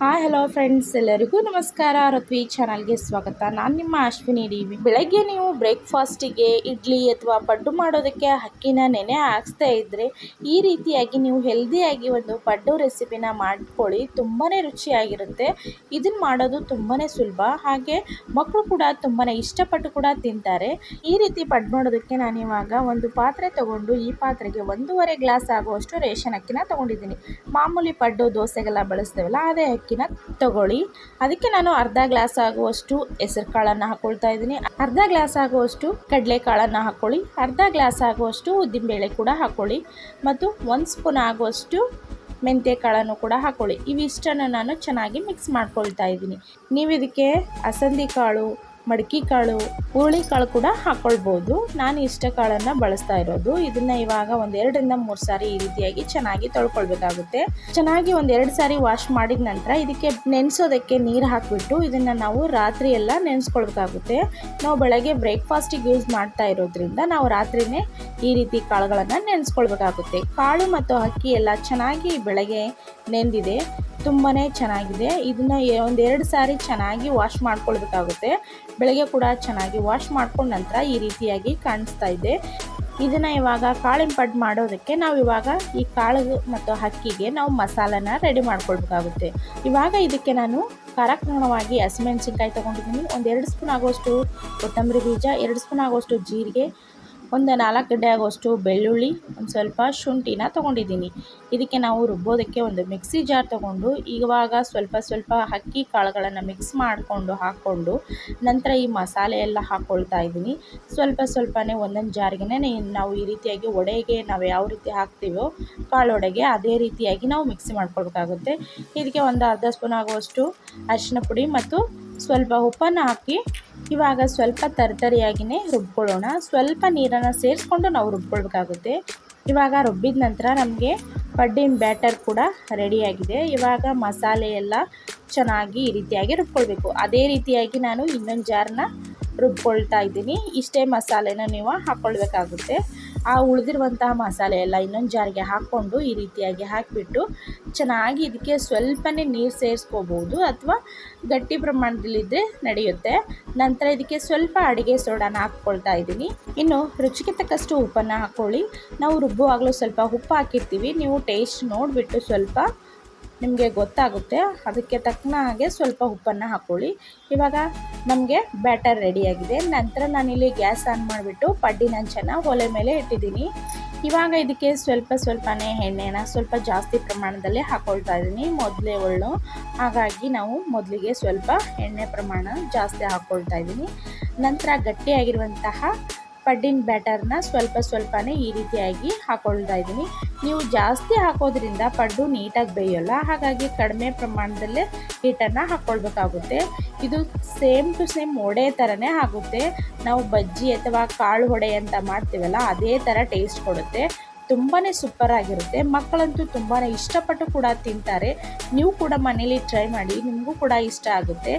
Hello friends, ಎಲ್ಲರಿಗೂ ನಮಸ್ಕಾರ. ರತ್ವಿ ಚಾನಲ್ಗೆ ಸ್ವಾಗತ. ನಾನು ನಿಮ್ಮ ಅಶ್ವಿನಿ ಡಿ.ವಿ. ಬೆಳಗ್ಗೆ ನೀವು ಬ್ರೇಕ್ಫಾಸ್ಟಿಗೆ ಇಡ್ಲಿ ಅಥವಾ ಪಡ್ಡು ಮಾಡೋದಕ್ಕೆ ಅಕ್ಕಿನ ನೆನೆ ಹಾಕ್ಸ್ತಾ ಇದ್ದರೆ ಈ ರೀತಿಯಾಗಿ ನೀವು ಹೆಲ್ದಿಯಾಗಿ ಒಂದು ಪಡ್ಡು ರೆಸಿಪಿನ ಮಾಡ್ಕೊಳ್ಳಿ. ತುಂಬಾ ರುಚಿಯಾಗಿರುತ್ತೆ. ಇದನ್ನು ಮಾಡೋದು ತುಂಬಾ ಸುಲಭ, ಹಾಗೆ ಮಕ್ಕಳು ಕೂಡ ತುಂಬಾ ಇಷ್ಟಪಟ್ಟು ಕೂಡ ತಿಂತಾರೆ. ಈ ರೀತಿ ಪಡ್ಡು ಮಾಡೋದಕ್ಕೆ ನಾನು ಇವಾಗ ಒಂದು ಪಾತ್ರೆ ತೊಗೊಂಡು ಈ ಪಾತ್ರೆಗೆ 1.5 ಗ್ಲಾಸ್ ಆಗುವಷ್ಟು ರೇಷನ್ ಅಕ್ಕಿನ ತೊಗೊಂಡಿದ್ದೀನಿ. ಮಾಮೂಲಿ ಪಡ್ಡು ದೋಸೆಗೆಲ್ಲ ಬಳಸ್ತೇವಲ್ಲ ಅದೇ ಅಕ್ಕಿನ ತಗೊಳ್ಳಿ. ಅದಕ್ಕೆ ನಾನು ಅರ್ಧ ಗ್ಲಾಸ್ ಆಗುವಷ್ಟು ಹೆಸರು ಕಾಳನ್ನು ಹಾಕೊಳ್ತಾ ಇದ್ದೀನಿ. ಅರ್ಧ ಗ್ಲಾಸ್ ಆಗುವಷ್ಟು ಕಡಲೆ ಕಾಳನ್ನು ಹಾಕೊಳ್ಳಿ. ಅರ್ಧ ಗ್ಲಾಸ್ ಆಗುವಷ್ಟು ಉದ್ದಿನಬೇಳೆ ಕೂಡ ಹಾಕೊಳ್ಳಿ ಮತ್ತು 1 ಸ್ಪೂನ್ ಆಗುವಷ್ಟು ಮೆಂತ್ಯ ಕಾಳನ್ನು ಕೂಡ ಹಾಕೊಳ್ಳಿ. ಇವಿಷ್ಟನ್ನು ನಾನು ಚೆನ್ನಾಗಿ ಮಿಕ್ಸ್ ಮಾಡ್ಕೊಳ್ತಾ ಇದ್ದೀನಿ. ನೀವು ಇದಕ್ಕೆ ಅಲಸಂದಿ ಕಾಳು, ಮಡಕೆ ಕಾಳು, ಹುರುಳಿಕಾಳು ಕೂಡ ಹಾಕ್ಕೊಳ್ಬೋದು. ನಾನು ಇಷ್ಟ ಕಾಳನ್ನು ಬಳಸ್ತಾ ಇರೋದು. ಇದನ್ನು ಇವಾಗ 1-2 ರಿಂದ 3 ಸಾರಿ ಈ ರೀತಿಯಾಗಿ ಚೆನ್ನಾಗಿ ತೊಳ್ಕೊಳ್ಬೇಕಾಗುತ್ತೆ. ಚೆನ್ನಾಗಿ 1-2 ಸಾರಿ ವಾಶ್ ಮಾಡಿದ ನಂತರ ಇದಕ್ಕೆ ನೆನೆಸೋದಕ್ಕೆ ನೀರು ಹಾಕಿಬಿಟ್ಟು ಇದನ್ನು ನಾವು ರಾತ್ರಿ ಎಲ್ಲ ನೆನೆಸ್ಕೊಳ್ಬೇಕಾಗುತ್ತೆ. ನಾವು ಬೆಳಗ್ಗೆ ಬ್ರೇಕ್ಫಾಸ್ಟಿಗೆ ಯೂಸ್ ಮಾಡ್ತಾ ಇರೋದ್ರಿಂದ ನಾವು ರಾತ್ರಿನೇ ಈ ರೀತಿ ಕಾಳುಗಳನ್ನು ನೆನೆಸ್ಕೊಳ್ಬೇಕಾಗುತ್ತೆ. ಕಾಳು ಮತ್ತು ಅಕ್ಕಿ ಎಲ್ಲ ಚೆನ್ನಾಗಿ ಬೆಳಗ್ಗೆ ನೆಂದಿದೆ, ತುಂಬಾ ಚೆನ್ನಾಗಿದೆ. ಇದನ್ನು 1-2 ಸಾರಿ ಚೆನ್ನಾಗಿ ವಾಶ್ ಮಾಡ್ಕೊಳ್ಬೇಕಾಗುತ್ತೆ. ಬೆಳಗ್ಗೆ ಕೂಡ ಚೆನ್ನಾಗಿ ವಾಶ್ ಮಾಡ್ಕೊಂಡ ನಂತರ ಈ ರೀತಿಯಾಗಿ ಕಾಣಿಸ್ತಾ ಇದೆ. ಇದನ್ನು ಇವಾಗ ಕಾಳಿನ ಪಡ್ಡು ಮಾಡೋದಕ್ಕೆ ನಾವು ಇವಾಗ ಈ ಕಾಳು ಮತ್ತು ಅಕ್ಕಿಗೆ ನಾವು ಮಸಾಲೆನ ರೆಡಿ ಮಾಡ್ಕೊಳ್ಬೇಕಾಗುತ್ತೆ. ಇವಾಗ ಇದಕ್ಕೆ ನಾನು ಖಾರವಾಗಿ ಹಸಿಮೆಣಸಿನ್ಕಾಯಿ ತೊಗೊಂಡಿದ್ದೀನಿ. 1-2 ಸ್ಪೂನ್ ಆಗುವಷ್ಟು ಕೊತ್ತಂಬರಿ ಬೀಜ, 2 ಸ್ಪೂನ್ ಆಗುವಷ್ಟು ಜೀರಿಗೆ, 4 ಗಡ್ಡೆ ಆಗುವಷ್ಟು ಬೆಳ್ಳುಳ್ಳಿ, ಒಂದು ಸ್ವಲ್ಪ ಶುಂಠಿನ ತೊಗೊಂಡಿದ್ದೀನಿ. ಇದಕ್ಕೆ ನಾವು ರುಬ್ಬೋದಕ್ಕೆ ಒಂದು ಮಿಕ್ಸಿ ಜಾರ್ ತೊಗೊಂಡು ಇವಾಗ ಸ್ವಲ್ಪ ಅಕ್ಕಿ ಕಾಳುಗಳನ್ನು ಮಿಕ್ಸ್ ಹಾಕ್ಕೊಂಡು ನಂತರ ಈ ಮಸಾಲೆ ಎಲ್ಲ ಹಾಕ್ಕೊಳ್ತಾ ಇದ್ದೀನಿ. ಸ್ವಲ್ಪನೇ ಒಂದೊಂದು ಜಾರಿಗೆ ನಾವು ಈ ರೀತಿಯಾಗಿ ವಡೆಗೆ ನಾವು ಯಾವ ರೀತಿ ಹಾಕ್ತೀವೋ ಕಾಳು ವಡೆಗೆ ಅದೇ ರೀತಿಯಾಗಿ ನಾವು ಮಿಕ್ಸಿ ಮಾಡ್ಕೊಳ್ಬೇಕಾಗುತ್ತೆ. ಇದಕ್ಕೆ ಒಂದು ಅರ್ಧ ಸ್ಪೂನ್ ಆಗುವಷ್ಟು ಅರಿಶಿನ ಪುಡಿ ಮತ್ತು ಸ್ವಲ್ಪ ಉಪ್ಪನ್ನು ಹಾಕಿ ಇವಾಗ ಸ್ವಲ್ಪ ತರಿಯಾಗಿಯೇ ರುಬ್ಕೊಳ್ಳೋಣ. ಸ್ವಲ್ಪ ನೀರನ್ನು ಸೇರಿಸ್ಕೊಂಡು ನಾವು ರುಬ್ಕೊಳ್ಬೇಕಾಗುತ್ತೆ. ಇವಾಗ ರುಬ್ಬಿದ ನಂತರ ನಮಗೆ ಪಡ್ಡಿನ ಬ್ಯಾಟರ್ ಕೂಡ ರೆಡಿಯಾಗಿದೆ. ಇವಾಗ ಮಸಾಲೆ ಎಲ್ಲ ಚೆನ್ನಾಗಿ ಈ ರೀತಿಯಾಗಿ ರುಬ್ಕೊಳ್ಬೇಕು. ಅದೇ ರೀತಿಯಾಗಿ ನಾನು ಇನ್ನೊಂದು ಜಾರನ್ನ ರುಬ್ಕೊಳ್ತಾ ಇದ್ದೀನಿ. ಇಷ್ಟೇ ಮಸಾಲೆನ ನೀವು ಹಾಕ್ಕೊಳ್ಬೇಕಾಗುತ್ತೆ. ಆ ಉಳಿದಿರುವಂತಹ ಮಸಾಲೆ ಎಲ್ಲ ಇನ್ನೊಂದು ಜಾರಿಗೆ ಹಾಕ್ಕೊಂಡು ಈ ರೀತಿಯಾಗಿ ಹಾಕಿಬಿಟ್ಟು ಚೆನ್ನಾಗಿ ಇದಕ್ಕೆ ಸ್ವಲ್ಪನೇ ನೀರು ಸೇರಿಸ್ಕೋಬೋದು ಅಥವಾ ಗಟ್ಟಿ ಪ್ರಮಾಣದಲ್ಲಿದ್ದರೆ ನಡೆಯುತ್ತೆ. ನಂತರ ಇದಕ್ಕೆ ಸ್ವಲ್ಪ ಅಡುಗೆ ಸೋಡಾನ ಹಾಕ್ಕೊಳ್ತಾ ಇದ್ದೀನಿ. ಇನ್ನು ರುಚಿಗೆ ತಕ್ಕಷ್ಟು ಉಪ್ಪನ್ನು ಹಾಕ್ಕೊಳ್ಳಿ. ನಾವು ರುಬ್ಬುವಾಗಲೂ ಸ್ವಲ್ಪ ಉಪ್ಪು ಹಾಕಿರ್ತೀವಿ. ನೀವು ಟೇಸ್ಟ್ ನೋಡಿಬಿಟ್ಟು ಸ್ವಲ್ಪ ನಿಮಗೆ ಗೊತ್ತಾಗುತ್ತೆ, ಅದಕ್ಕೆ ತಕ್ಕನ ಹಾಗೆ ಸ್ವಲ್ಪ ಉಪ್ಪನ್ನು ಹಾಕ್ಕೊಳ್ಳಿ. ಇವಾಗ ನಮಗೆ ಬ್ಯಾಟರ್ ರೆಡಿಯಾಗಿದೆ. ನಂತರ ನಾನಿಲ್ಲಿ ಗ್ಯಾಸ್ ಆನ್ ಮಾಡಿಬಿಟ್ಟು ಪಡ್ಡಿನ ಹಂಚನ್ನು ಒಲೆ ಮೇಲೆ ಇಟ್ಟಿದ್ದೀನಿ. ಇವಾಗ ಇದಕ್ಕೆ ಸ್ವಲ್ಪನೇ ಎಣ್ಣೆನ ಸ್ವಲ್ಪ ಜಾಸ್ತಿ ಪ್ರಮಾಣದಲ್ಲಿ ಹಾಕ್ಕೊಳ್ತಾ ಇದ್ದೀನಿ. ಮೊದಲೇ ಒಳ್ಳು, ಹಾಗಾಗಿ ನಾವು ಮೊದಲಿಗೆ ಸ್ವಲ್ಪ ಎಣ್ಣೆ ಪ್ರಮಾಣ ಜಾಸ್ತಿ ಹಾಕ್ಕೊಳ್ತಾ ಇದ್ದೀನಿ. ನಂತರ ಗಟ್ಟಿಯಾಗಿರುವಂತಹ ಪಡ್ಡಿನ ಬ್ಯಾಟರ್ನ ಸ್ವಲ್ಪನೇ ಈ ರೀತಿಯಾಗಿ ಹಾಕ್ಕೊಳ್ತಾ ಇದ್ದೀನಿ. ನೀವು ಜಾಸ್ತಿ ಹಾಕೋದ್ರಿಂದ ಪಡ್ಡು ನೀಟಾಗಿ ಬೇಯೋಲ್ಲ, ಹಾಗಾಗಿ ಕಡಿಮೆ ಪ್ರಮಾಣದಲ್ಲೇ ಹಿಟ್ಟನ್ನು ಹಾಕ್ಕೊಳ್ಬೇಕಾಗುತ್ತೆ. ಇದು ಸೇಮ್ ಟು ಸೇಮ್ ವಡೆ ಥರನೇ ಆಗುತ್ತೆ. ನಾವು ಬಜ್ಜಿ ಅಥವಾ ಕಾಳು ವಡೆ ಅಂತ ಮಾಡ್ತೀವಲ್ಲ ಅದೇ ಥರ ಟೇಸ್ಟ್ ಕೊಡುತ್ತೆ. ತುಂಬಾ ಸೂಪರಾಗಿರುತ್ತೆ. ಮಕ್ಕಳಂತೂ ತುಂಬಾ ಇಷ್ಟಪಟ್ಟು ಕೂಡ ತಿಂತಾರೆ. ನೀವು ಕೂಡ ಮನೇಲಿ ಟ್ರೈ ಮಾಡಿ, ನಿಮಗೂ ಕೂಡ ಇಷ್ಟ ಆಗುತ್ತೆ.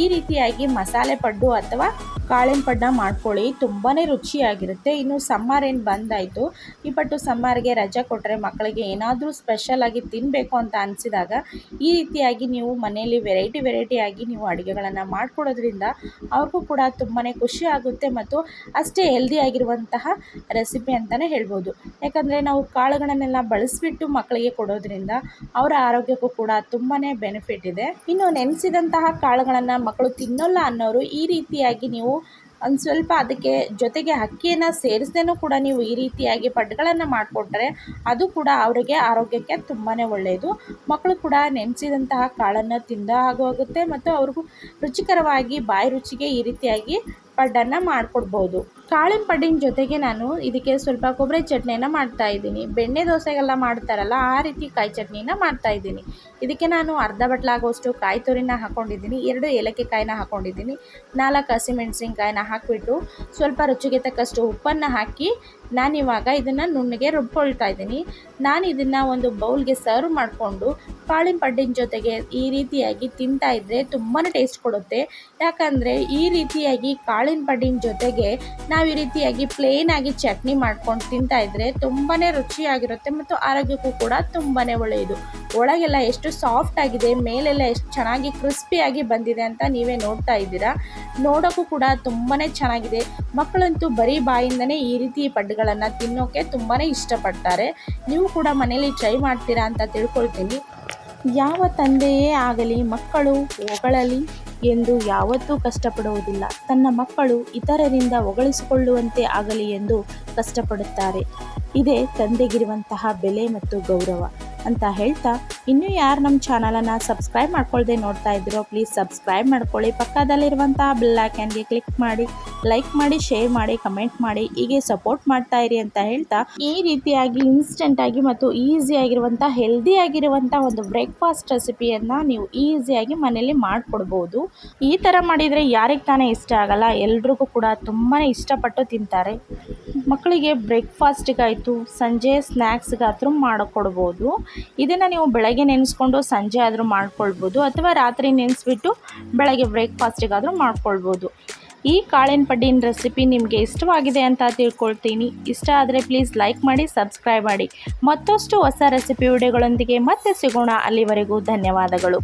ಈ ರೀತಿಯಾಗಿ ಮಸಾಲೆ ಪಡ್ಡು ಅಥವಾ ಕಾಳಿನ ಪಡ್ಡನ್ನ ಮಾಡ್ಕೊಳ್ಳಿ, ತುಂಬಾ ರುಚಿಯಾಗಿರುತ್ತೆ. ಇನ್ನು ಸಮ್ಮರ್ ಏನು ಬಂದಾಯಿತು, ಈ ಪಟ್ಟು ಸಮ್ಮರ್ಗೆ ರಜೆ ಕೊಟ್ಟರೆ ಮಕ್ಕಳಿಗೆ ಏನಾದರೂ ಸ್ಪೆಷಲಾಗಿ ತಿನ್ನಬೇಕು ಅಂತ ಅನಿಸಿದಾಗ ಈ ರೀತಿಯಾಗಿ ನೀವು ಮನೆಯಲ್ಲಿ ವೆರೈಟಿಯಾಗಿ ನೀವು ಅಡುಗೆಗಳನ್ನು ಮಾಡಿಕೊಡೋದ್ರಿಂದ ಅವ್ರಿಗೂ ಕೂಡ ತುಂಬಾ ಖುಷಿ ಆಗುತ್ತೆ ಮತ್ತು ಅಷ್ಟೇ ಹೆಲ್ದಿಯಾಗಿರುವಂತಹ ರೆಸಿಪಿ ಅಂತಲೇ ಹೇಳ್ಬೋದು. ಯಾಕಂದರೆ ನಾವು ಕಾಳುಗಳನ್ನೆಲ್ಲ ಬಳಸಿಬಿಟ್ಟು ಮಕ್ಕಳಿಗೆ ಕೊಡೋದ್ರಿಂದ ಅವರ ಆರೋಗ್ಯಕ್ಕೂ ಕೂಡ ತುಂಬಾ ಬೆನಿಫಿಟ್ ಇದೆ. ಇನ್ನು ನೆನೆಸಿದಂತಹ ಕಾಳುಗಳನ್ನು ಮಕ್ಕಳು ತಿನ್ನೋಲ್ಲ ಅನ್ನೋರು ಈ ರೀತಿಯಾಗಿ ನೀವು ಒಂದು ಸ್ವಲ್ಪ ಅದಕ್ಕೆ ಜೊತೆಗೆ ಅಕ್ಕಿಯನ್ನು ಸೇರಿಸ್ದೇನೂ ಕೂಡ ನೀವು ಈ ರೀತಿಯಾಗಿ ಪಡ್ಡುಗಳನ್ನು ಮಾಡಿಕೊಟ್ರೆ ಅದು ಕೂಡ ಅವರಿಗೆ ಆರೋಗ್ಯಕ್ಕೆ ತುಂಬಾ ಒಳ್ಳೆಯದು. ಮಕ್ಕಳು ಕೂಡ ನೆನೆಸಿದಂತಹ ಕಾಳನ್ನು ತಿಂದ ಹಾಗೂ ಆಗುತ್ತೆ ಮತ್ತು ಅವ್ರಿಗೂ ರುಚಿಕರವಾಗಿ ಬಾಯಿ ರುಚಿಗೆ ಈ ರೀತಿಯಾಗಿ ಪಡ್ಡನ್ನು ಮಾಡಿಕೊಡ್ಬೋದು. ಕಾಳಿನ ಪಡ್ಡಿನ ಜೊತೆಗೆ ನಾನು ಇದಕ್ಕೆ ಸ್ವಲ್ಪ ಕೊಬ್ಬರಿ ಚಟ್ನಿಯನ್ನು ಮಾಡ್ತಾಯಿದ್ದೀನಿ. ಬೆಣ್ಣೆ ದೋಸೆಗೆಲ್ಲ ಮಾಡ್ತಾರಲ್ಲ ಆ ರೀತಿ ಕಾಯಿ ಚಟ್ನಿನ ಮಾಡ್ತಾಯಿದ್ದೀನಿ. ಇದಕ್ಕೆ ನಾನು ಅರ್ಧ ಬಟ್ಲಾಗುವಷ್ಟು ಕಾಯಿ ತುರಿನ ಹಾಕ್ಕೊಂಡಿದ್ದೀನಿ, 2 ಏಲಕ್ಕಿ ಕಾಯಿನ ಹಾಕ್ಕೊಂಡಿದ್ದೀನಿ, 4 ಹಸಿಮೆಣಸಿನ್ಕಾಯಿನ ಹಾಕಿಬಿಟ್ಟು ಸ್ವಲ್ಪ ರುಚಿಗೆ ತಕ್ಕಷ್ಟು ಉಪ್ಪನ್ನು ಹಾಕಿ ನಾನಿವಾಗ ಇದನ್ನು ನುಣ್ಣಗೆ ರುಬ್ಕೊಳ್ತಾ ಇದ್ದೀನಿ. ನಾನು ಇದನ್ನು ಒಂದು ಬೌಲ್ಗೆ ಸರ್ವ್ ಮಾಡಿಕೊಂಡು ಕಾಳಿನ ಪಡ್ಡಿನ ಜೊತೆಗೆ ಈ ರೀತಿಯಾಗಿ ತಿಂತಾಯಿದ್ರೆ ತುಂಬಾ ಟೇಸ್ಟ್ ಕೊಡುತ್ತೆ. ಯಾಕಂದರೆ ಈ ರೀತಿಯಾಗಿ ಕಾಳಿನ ಪಡ್ಡಿನ ಜೊತೆಗೆ ನಾನು ನಾವು ಈ ರೀತಿಯಾಗಿ ಪ್ಲೇನ್ ಆಗಿ ಚಟ್ನಿ ಮಾಡ್ಕೊಂಡು ತಿಂತಾ ಇದ್ರೆ ತುಂಬಾ ರುಚಿಯಾಗಿರುತ್ತೆ ಮತ್ತು ಆರೋಗ್ಯಕ್ಕೂ ಕೂಡ ತುಂಬಾ ಒಳ್ಳೆಯದು. ಒಳಗೆಲ್ಲ ಎಷ್ಟು ಸಾಫ್ಟ್ ಆಗಿದೆ, ಮೇಲೆಲ್ಲ ಎಷ್ಟು ಚೆನ್ನಾಗಿ ಕ್ರಿಸ್ಪಿಯಾಗಿ ಬಂದಿದೆ ಅಂತ ನೀವೇ ನೋಡ್ತಾ ಇದ್ದೀರಾ. ನೋಡೋಕ್ಕೂ ಕೂಡ ತುಂಬಾ ಚೆನ್ನಾಗಿದೆ. ಮಕ್ಕಳಂತೂ ಬರೀ ಬಾಯಿಂದನೇ ಈ ರೀತಿ ಪಡ್ಡುಗಳನ್ನು ತಿನ್ನೋಕ್ಕೆ ತುಂಬಾ ಇಷ್ಟಪಡ್ತಾರೆ. ನೀವು ಕೂಡ ಮನೇಲಿ ಟ್ರೈ ಮಾಡ್ತೀರಾ ಅಂತ ತಿಳ್ಕೊಳ್ತೀನಿ. ಯಾವ ತಂದೆಯೇ ಆಗಲಿ ಮಕ್ಕಳು ಹೊಗಳಲಿ ಎಂದು ಯಾವತ್ತೂ ಕಷ್ಟಪಡುವುದಿಲ್ಲ. ತನ್ನ ಮಕ್ಕಳು ಇತರರಿಂದ ಹೊಗಳಿಸಿಕೊಳ್ಳುವಂತೆ ಆಗಲಿ ಎಂದು ಕಷ್ಟಪಡುತ್ತಾರೆ. ಇದೇ ತಂದೆಗಿರುವಂತಹ ಬೆಲೆ ಮತ್ತು ಗೌರವ ಅಂತ ಹೇಳ್ತಾ, ಇನ್ನೂ ಯಾರು ನಮ್ಮ ಚಾನಲನ್ನು ಸಬ್ಸ್ಕ್ರೈಬ್ ಮಾಡ್ಕೊಳ್ಳದೆ ನೋಡ್ತಾ ಇದ್ದೀರೋ ಪ್ಲೀಸ್ ಸಬ್ಸ್ಕ್ರೈಬ್ ಮಾಡ್ಕೊಳ್ಳಿ. ಪಕ್ಕದಲ್ಲಿರುವಂತಹ ಬೆಲ್ ಐಕಾನ್ಗೆ ಕ್ಲಿಕ್ ಮಾಡಿ, ಲೈಕ್ ಮಾಡಿ, ಶೇರ್ ಮಾಡಿ, ಕಮೆಂಟ್ ಮಾಡಿ, ಹೀಗೆ ಸಪೋರ್ಟ್ ಮಾಡ್ತಾ ಇರಿ ಅಂತ ಹೇಳ್ತಾ, ಈ ರೀತಿಯಾಗಿ ಇನ್ಸ್ಟೆಂಟಾಗಿ ಮತ್ತು ಈಸಿಯಾಗಿರುವಂಥ ಹೆಲ್ದಿಯಾಗಿರುವಂಥ ಒಂದು ಬ್ರೇಕ್ಫಾಸ್ಟ್ ರೆಸಿಪಿಯನ್ನು ನೀವು ಈಸಿಯಾಗಿ ಮನೆಯಲ್ಲಿ ಮಾಡಿಕೊಡ್ಬೋದು. ಈ ಥರ ಮಾಡಿದರೆ ಯಾರಿಗೆ ತಾನೇ ಇಷ್ಟ ಆಗಲ್ಲ, ಎಲ್ರಿಗೂ ಕೂಡ ತುಂಬಾ ಇಷ್ಟಪಟ್ಟು ತಿಂತಾರೆ. ಮಕ್ಕಳಿಗೆ ಬ್ರೇಕ್ಫಾಸ್ಟಿಗಾಯಿತು, ಸಂಜೆ ಸ್ನ್ಯಾಕ್ಸ್ಗಾದರೂ ಮಾಡಿಕೊಡ್ಬೋದು. ಇದನ್ನು ನೀವು ಬೆಳಗ್ಗೆ ನೆನೆಸ್ಕೊಂಡು ಸಂಜೆ ಆದರೂ ಮಾಡ್ಕೊಳ್ಬೋದು, ಅಥವಾ ರಾತ್ರಿ ನೆನೆಸ್ಬಿಟ್ಟು ಬೆಳಗ್ಗೆ ಬ್ರೇಕ್ಫಾಸ್ಟಿಗಾದರೂ ಮಾಡ್ಕೊಳ್ಬೋದು. ಈ ಕಾಳಿನ ಪಡ್ಡಿನ ರೆಸಿಪಿ ನಿಮಗೆ ಇಷ್ಟವಾಗಿದೆ ಅಂತ ತಿಳ್ಕೊಳ್ತೀನಿ. ಇಷ್ಟ ಆದರೆ ಪ್ಲೀಸ್ ಲೈಕ್ ಮಾಡಿ, ಸಬ್ಸ್ಕ್ರೈಬ್ ಮಾಡಿ. ಮತ್ತಷ್ಟು ಹೊಸ ರೆಸಿಪಿ ವಿಡಿಯೋಗಳೊಂದಿಗೆ ಮತ್ತೆ ಸಿಗೋಣ. ಅಲ್ಲಿವರೆಗೂ ಧನ್ಯವಾದಗಳು.